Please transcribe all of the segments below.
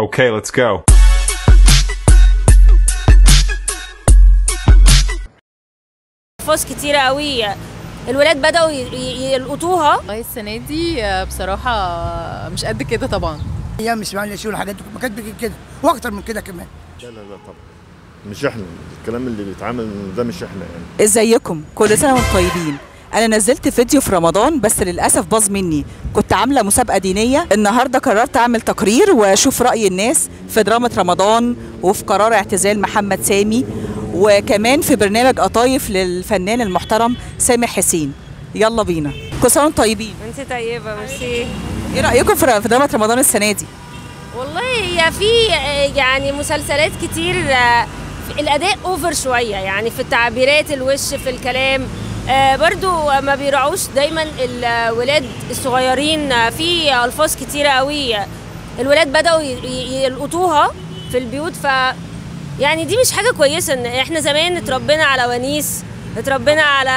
Okay, let's go. ألفاظ كتيرة قوي الولاد بدأوا يلقطوها. والله السنة دي بصراحة مش قد كده طبعا. ايام مش معنى شو الحاجات دي ما كانت بتجي كده واكتر من كده كمان. لا طبعا مش احنا، الكلام اللي بيتعمل ده مش احنا يعني. ازيكم؟ كل سنه وانتم طيبين. انا نزلت فيديو في رمضان بس للاسف باظ مني. كنت عامله مسابقه دينيه، النهارده قررت اعمل تقرير واشوف راي الناس في دراما رمضان وفي قرار اعتزال محمد سامي وكمان في برنامج قطايف للفنان المحترم سامح حسين. يلا بينا. كل سنه وانتم طيبين. انت طيبه ميرسي. ايه رايكم في دراما رمضان السنه دي؟ والله هي في يعني مسلسلات كتير الاداء اوفر شويه، يعني في التعبيرات الوش في الكلام، برضو ما بيراعوش دايما الولاد الصغيرين في الفاظ كتيره قوي الولاد بداوا يلقطوها في البيوت. ف يعني دي مش حاجه كويسه. ان احنا زمان اتربينا على ونيس، اتربينا على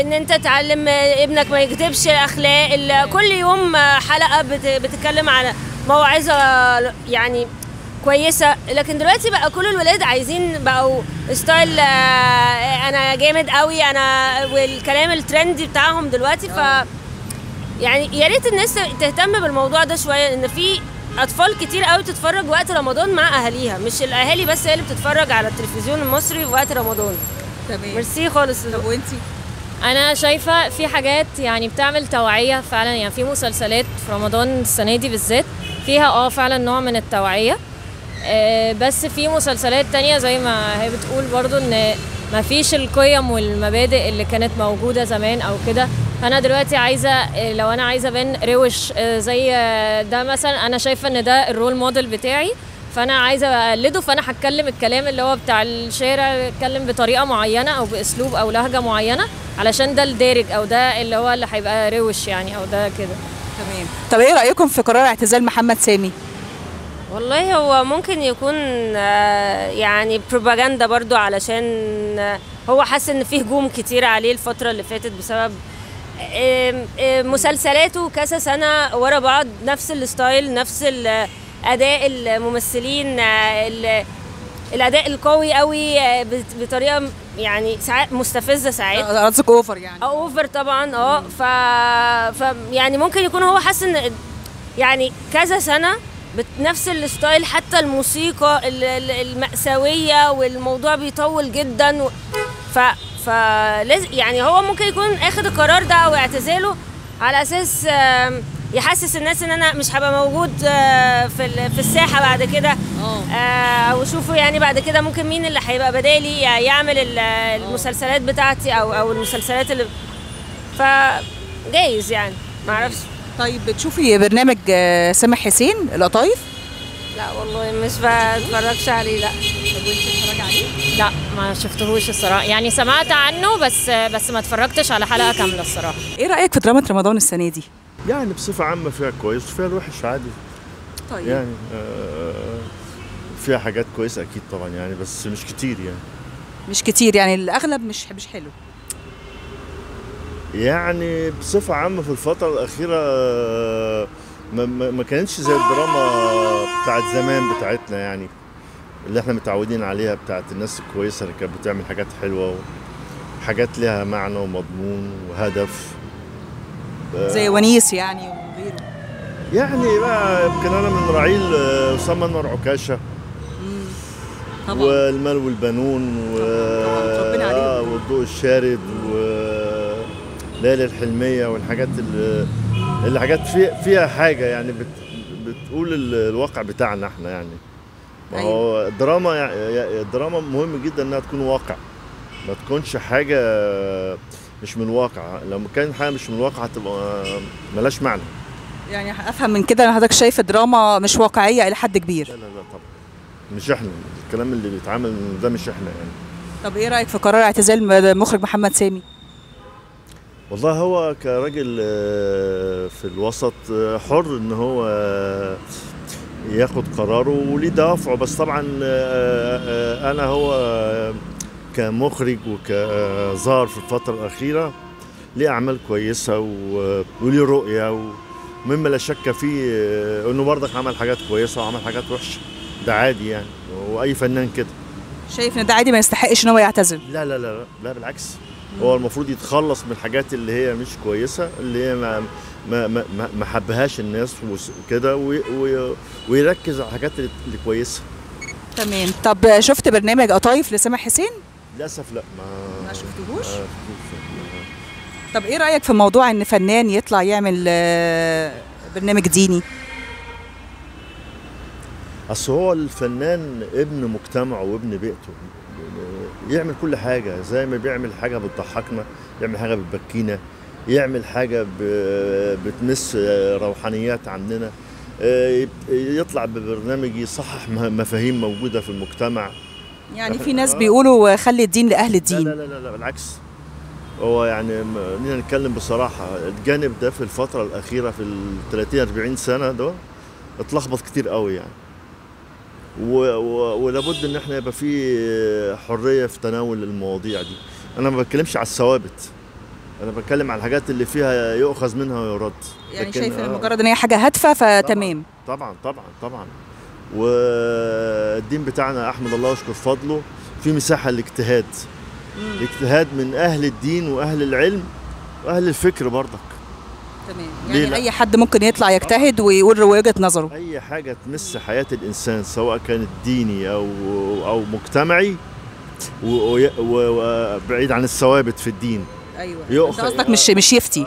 ان انت تعلم ابنك ما يكتبش الاخلاق. كل يوم حلقه بتتكلم على موعظه يعني كويسه. لكن دلوقتي بقى كل الولاد عايزين بقوا ستايل انا جامد قوي انا، والكلام الترندي بتاعهم دلوقتي. ف يعني يا ريت الناس تهتم بالموضوع ده شويه، ان في اطفال كتير قوي تتفرج وقت رمضان مع اهاليها، مش الاهالي بس هي اللي بتتفرج على التلفزيون المصري وقت رمضان. تمام. ميرسي خالص. طب وانتي؟ انا شايفه في حاجات يعني بتعمل توعيه فعلا، يعني في مسلسلات في رمضان السنه دي بالذات فيها فعلا نوع من التوعيه. بس في مسلسلات تانية زي ما هي بتقول برضو ان ما فيش القيم والمبادئ اللي كانت موجوده زمان او كده. فانا دلوقتي عايزه، لو انا عايزه ابان روش زي ده مثلا، انا شايفه ان ده الرول موديل بتاعي، فانا عايزه اقلده. فانا هتكلم الكلام اللي هو بتاع الشارع، اتكلم بطريقه معينه او باسلوب او لهجه معينه علشان ده الدارج او ده اللي هو اللي هيبقى روش يعني، او ده كده. تمام. طب ايه رايكم في قرار اعتزال محمد سامي؟ والله هو ممكن يكون يعني بروباجندا برضو، علشان هو حاسس ان فيه هجوم كتير عليه الفتره اللي فاتت بسبب مسلسلاته كذا سنه ورا بعض، نفس الستايل نفس اداء الممثلين، الاداء القوي قوي بطريقه يعني ساعات مستفزه، ساعات قصدك اوفر يعني. اوفر طبعا. ف يعني ممكن يكون هو حاسس ان يعني كذا سنه بنفس الستايل، حتى الموسيقى المأساويه والموضوع بيطول جدا. ف يعني هو ممكن يكون اخد القرار ده او اعتزاله على اساس يحسس الناس ان انا مش هبقى موجود في الساحه بعد كده، او شوفوا يعني بعد كده ممكن مين اللي هيبقى بدالي يعمل المسلسلات بتاعتي او المسلسلات اللي فجايز يعني ما اعرفش. طيب بتشوفي برنامج سامح حسين القطايف؟ لا والله مش بتفرجش عليه. لا. طب وانتي بتتفرجي عليه؟ لا ما شفتهوش الصراحه، يعني سمعت عنه بس ما اتفرجتش على حلقه كامله الصراحه. ايه رايك في دراما رمضان السنه دي؟ يعني بصفه عامه فيها كويس وفيها الوحش عادي. طيب يعني فيها حاجات كويسه اكيد طبعا يعني، بس مش كتير يعني. مش كتير يعني، الاغلب مش حلو يعني. بصفه عامه في الفتره الاخيره ما كانتش زي الدراما بتاعت زمان بتاعتنا يعني، اللي احنا متعودين عليها، بتاعت الناس الكويسه اللي كانت بتعمل حاجات حلوه وحاجات لها معنى ومضمون وهدف، زي ونيس يعني وغيره. يعني بقى يمكن انا من رعيل اسامه انور عكاشه والمال والبنون والضوء الشارد وليالي الحلميه والحاجات اللي حاجات فيها حاجه يعني بتقول الواقع بتاعنا احنا يعني. هو الدراما مهم جدا انها تكون واقع، ما تكونش حاجه مش من الواقع. لو كان حاجه مش من الواقع هتبقى ملاش معنى. يعني افهم من كده ان حضرتك شايف الدراما مش واقعيه الى حد كبير؟ لا طبعا مش احنا، الكلام اللي بيتعمل ده مش احنا يعني. طب ايه رايك في قرار اعتزال المخرج محمد سامي؟ والله هو كراجل في الوسط حر ان هو ياخد قراره وليه دوافعه، بس طبعا انا هو كمخرج وكظاهر في الفتره الاخيره ليه اعمال كويسه وليه رؤيه مما لا شك فيه انه برضك عمل حاجات كويسه وعمل حاجات وحشه، ده عادي يعني، واي فنان كده. شايف ان ده عادي ما يستحقش ان هو يعتزل؟ لا لا لا لا بالعكس، هو المفروض يتخلص من الحاجات اللي هي مش كويسه، اللي هي ما حبهاش الناس وكده، ويركز على الحاجات اللي كويسه. تمام. طب شفت برنامج قطايف لسامح حسين؟ للاسف لا، ما شفتهوش. طب ايه رايك في موضوع ان فنان يطلع يعمل برنامج ديني؟ اصل هو الفنان ابن مجتمعه وابن بيئته، يعمل كل حاجه، زي ما بيعمل حاجه بتضحكنا، يعمل حاجه بتبكينا، يعمل حاجه بتمس روحانيات عننا، يطلع ببرنامج يصحح مفاهيم موجوده في المجتمع. يعني في ناس بيقولوا خلي الدين لاهل الدين. لا لا لا, لا بالعكس، هو يعني خلينا نتكلم بصراحه، الجانب ده في الفتره الاخيره في ال 30 40 سنه ده اتلخبط كتير قوي يعني، ولابد ان احنا يبقى في حريه في تناول المواضيع دي. انا ما بتكلمش على الثوابت، انا بتكلم على الحاجات اللي فيها يؤخذ منها ويرد. يعني شايف ان مجرد ان هي حاجه هادفه فتمام؟ طبعا طبعا طبعا. والدين بتاعنا احمد الله واشكر فضله في مساحه للاجتهاد، الاجتهاد من اهل الدين واهل العلم واهل الفكر برضك. تمام. يعني اي حد ممكن يطلع يجتهد ويقول وجهه نظره. اي حاجه تمس حياه الانسان سواء كانت ديني او مجتمعي وبعيد عن الثوابت في الدين. ايوه، انت قصدك مش يفتي.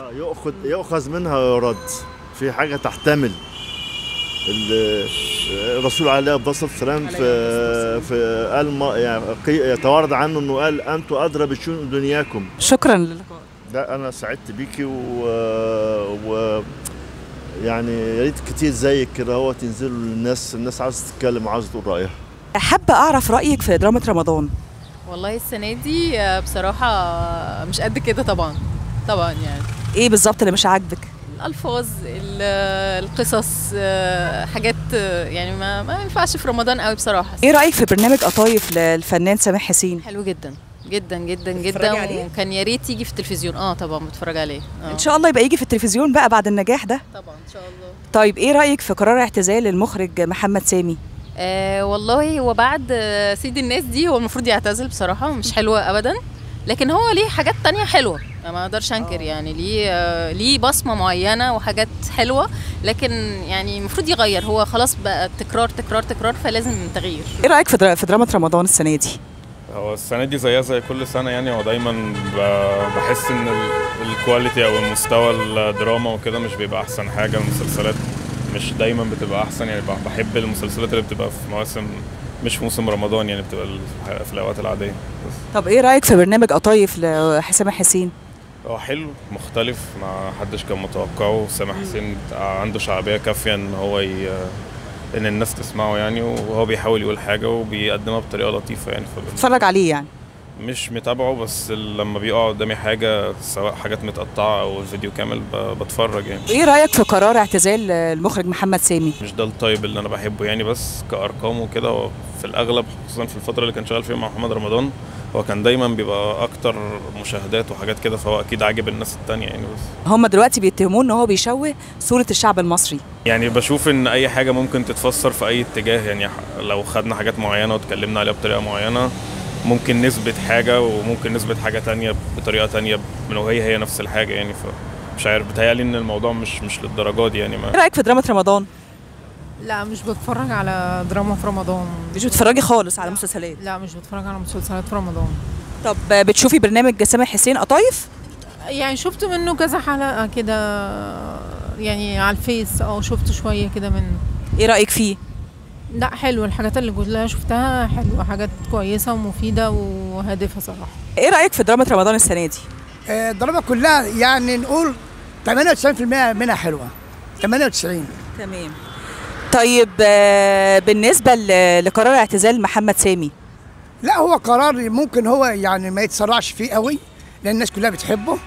يؤخذ منها ويرد. في حاجه تحتمل. الرسول عليه الصلاه والسلام في قال يعني يتوارد عنه انه قال انتم ادرى بشؤون دنياكم. شكرا للقاء. ده انا سعدت بيكي يعني يا ريت كتير زيك كده هو تنزلوا للناس عاوزه تتكلم وعاوزه تقول رايها. حابه اعرف رايك في دراما رمضان. والله السنه دي بصراحه مش قد كده طبعا يعني. ايه بالظبط اللي مش عاجبك؟ الالفاظ، القصص، حاجات يعني ما ينفعش في رمضان قوي بصراحه. ايه رايك في برنامج قطايف للفنان سامح حسين؟ حلو جدا جدا جدا جدا، وكان يا ريت يجي في التلفزيون. طبعا بتفرج عليه. ان شاء الله يبقى يجي في التلفزيون بقى بعد النجاح ده. طبعا ان شاء الله. طيب ايه رايك في قرار اعتزال المخرج محمد سامي؟ والله هو بعد سيد الناس دي هو المفروض يعتزل بصراحه، مش حلوه ابدا، لكن هو ليه حاجات تانية حلوه ما اقدرش انكر يعني، ليه بصمه معينه وحاجات حلوه، لكن يعني المفروض يغير، هو خلاص بقى تكرار تكرار تكرار، فلازم تغيير. ايه رايك في دراما رمضان السنه دي؟ هو السنه دي زيها زي كل سنه يعني، هو دايما بحس ان الكواليتي او المستوى الدراما وكده مش بيبقى احسن حاجه، المسلسلات مش دايما بتبقى احسن يعني، بحب المسلسلات اللي بتبقى في مواسم مش في موسم رمضان يعني، بتبقى في الاوقات العاديه بس. طب ايه رايك في برنامج قطايف لسامح حسين؟ هو حلو مختلف، ما حدش كان متوقعه. سامح حسين عنده شعبيه كافيه ان هو ان الناس تسمعه يعني، وهو بيحاول يقول حاجه وبيقدمها بطريقه لطيفه يعني. بتتفرج عليه يعني؟ مش متابعه، بس لما بيقع قدامي حاجه سواء حاجات متقطعه او الفيديو كامل بتفرج يعني. ايه رايك في قرار اعتزال المخرج محمد سامي؟ مش ده الطيب اللي انا بحبه يعني، بس كارقام وكده هو في الاغلب خصوصا في الفتره اللي كان شغال فيها مع محمد رمضان هو كان دايما بيبقى اكتر مشاهدات وحاجات كده، فهو اكيد عاجب الناس التانية يعني. بس هم دلوقتي بيتهموه ان هو بيشوه صوره الشعب المصري. يعني بشوف ان اي حاجه ممكن تتفسر في اي اتجاه يعني، لو خدنا حاجات معينه واتكلمنا عليها بطريقه معينه ممكن نثبت حاجه وممكن نثبت حاجه تانية بطريقه تانية لو هي نفس الحاجه يعني، فمش عارف، بتهيألي ان الموضوع مش للدرجات دي يعني. ايه رايك في دراما رمضان؟ لا مش بتفرج على دراما في رمضان. مش بتتفرجي خالص على مسلسلات؟ لا مش بتفرج على مسلسلات في رمضان. طب بتشوفي برنامج سامح حسين قطايف؟ يعني شفت منه كذا حلقة كده يعني على الفيس، شفت شوية كده منه. ايه رأيك فيه؟ لا حلو، الحاجات اللي كلها شفتها حلوة، حاجات كويسة ومفيدة وهادفة صراحة. ايه رأيك في دراما رمضان السنة دي؟ الدراما كلها يعني نقول 98% منها حلوة، 98. تمام. طيب بالنسبة لقرار اعتزال محمد سامي؟ لا هو قرار ممكن هو يعني ما يتسرعش فيه قوي، لأن الناس كلها بتحبه.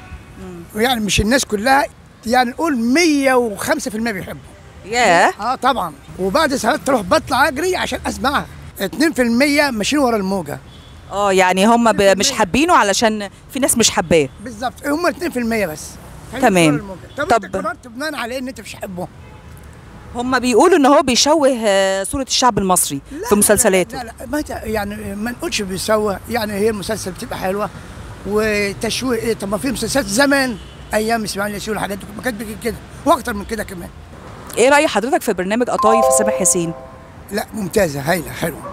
يعني مش الناس كلها، يعني نقول 105% بيحبه. ياه. طبعا. وبعد ساعات تروح بطلع اجري عشان اسمعها. 2% ماشيين ورا الموجه. يعني هم مش حابينه علشان في ناس مش حباه. بالظبط، هم 2% بس. تمام. طب انت قررت بناء على ان انت مش حبه؟ هم بيقولوا ان هو بيشوه صورة الشعب المصري في مسلسلاته. لا يعني ما نقولش بيسوى، يعني هي المسلسل بتبقى حلوه وتشويه ايه. طب ما في مسلسلات زمان ايام اسماعيل ياسين والحاجات دي ما كانت كده واكتر من كده كمان. ايه رأي حضرتك في برنامج قطايف سامح حسين؟ لا ممتازه هايله حلوه.